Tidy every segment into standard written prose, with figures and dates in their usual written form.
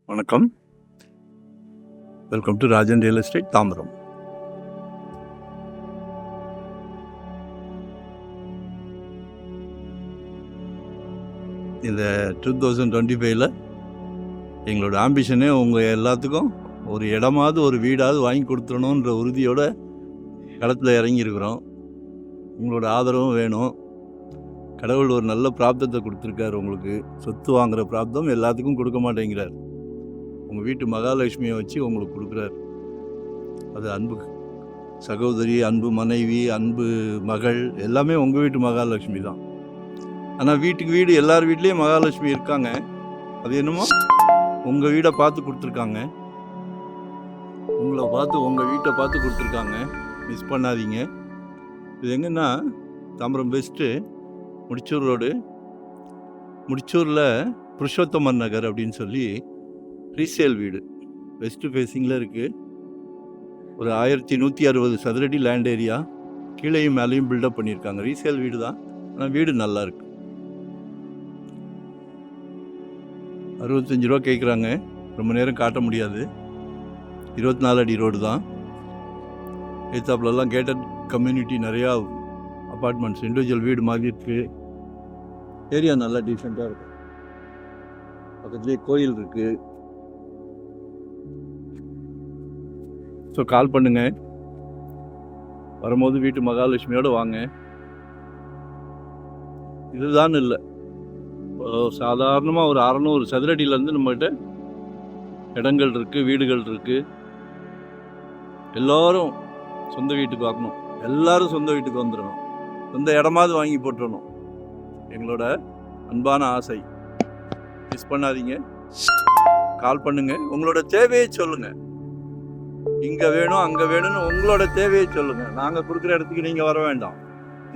வணக்கம். Welcome to Rajan real estate Tambaram. இந்த 2025 எங்களோட ஆம்பிஷனே உங்கள் எல்லாத்துக்கும் ஒரு இடமாவது ஒரு வீடாவது வாங்கி கொடுத்துடணுன்ற உறுதியோட களத்தில் இறங்கியிருக்கிறோம். உங்களோட ஆதரவும் வேணும். கடவுள் ஒரு நல்ல பிராப்தத்தை கொடுத்துருக்காரு. உங்களுக்கு சொத்து வாங்குகிற பிராப்தம் எல்லாத்துக்கும் கொடுக்க மாட்டேங்கிறார். உங்கள் வீட்டு மகாலட்சுமியை வச்சு உங்களுக்கு கொடுக்குறாரு. அது அன்பு சகோதரி, அன்பு மனைவி, அன்பு மகள் எல்லாமே உங்கள் வீட்டு மகாலட்சுமி தான். ஆனால் வீட்டுக்கு வீடு எல்லார் வீட்லேயும் மகாலட்சுமி இருக்காங்க. அது என்னமோ உங்கள் வீடை பார்த்து கொடுத்துருக்காங்க. உங்களை பார்த்து உங்கள் வீட்டை பார்த்து கொடுத்துருக்காங்க. மிஸ் பண்ணாதீங்க. இது எங்கன்னா தாம்பரம் பெஸ்ட்டு முடிச்சூர் ரோடு, முடிச்சூரில் புருஷோத்தமன் நகர் அப்படின்னு சொல்லி ரீசேல் வீடு வெஸ்ட் ஃபேஸிங்கில் இருக்குது. ஒரு 1160 சதுரடி லேண்ட் ஏரியா, கீழேயும் மேலேயும் பில்டப் பண்ணியிருக்காங்க. ரீசேல் வீடு தான், ஆனால் வீடு நல்லா இருக்கு. 65 ரூபா கேட்குறாங்க. ரொம்ப நேரம் காட்ட முடியாது. 24 அடி ரோடு தான். ஏத்தாப்புலலாம் கேட்டட் கம்யூனிட்டி, நிறையா அப்பார்ட்மெண்ட்ஸ், இண்டிவிஜுவல் வீடு மாதிரி இருக்குது. ஏரியா நல்லா டீசெண்டாக இருக்கும். பக்கத்துலேயே கோயில் இருக்குது. ஸோ கால் பண்ணுங்க. வரும்போது வீட்டு மகாலட்சுமியோடு வாங்க. இதுதான் இல்லை, சாதாரணமாக ஒரு 600 சதுரடியிலேருந்து நம்மகிட்ட இடங்கள் இருக்குது, வீடுகள் இருக்குது. எல்லோரும் சொந்த வீட்டுக்கு வரணும். எல்லோரும் சொந்த வீட்டுக்கு வந்துடணும். சொந்த இடமாவது வாங்கி போட்டுடணும். எங்களோட அன்பான ஆசை. மிஸ் பண்ணாதீங்க. கால் பண்ணுங்க. உங்களோட தேவையை சொல்லுங்கள். இங்கே வேணும் அங்கே வேணும்னு உங்களோட தேவையை சொல்லுங்கள். நாங்கள் கொடுக்குற இடத்துக்கு நீங்கள் வர வேண்டாம்.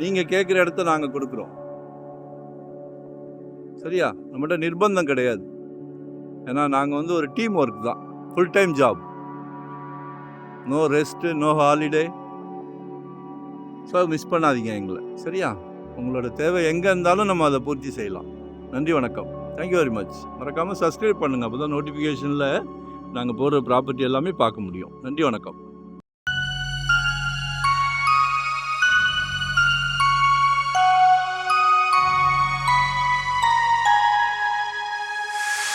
நீங்கள் கேட்குற இடத்த நாங்கள் கொடுக்குறோம். சரியா? நம்மகிட்ட நிர்பந்தம் கிடையாது. ஏன்னா நாங்கள் ஒரு டீம் ஒர்க் தான். Full time job. No rest, no holiday. So miss பண்ணாதீங்க எங்களை. சரியா? உங்களோட தேவை எங்கே இருந்தாலும் நம்ம அதை பூர்த்தி செய்யலாம். நன்றி, வணக்கம். Thank you very much. மறக்காமல் சப்ஸ்கிரைப் பண்ணுங்கள். அப்போ தான் நோட்டிஃபிகேஷனில் நாங்கள் போடுற ப்ராப்பர்ட்டி எல்லாமே பார்க்க முடியும். நன்றி, வணக்கம்.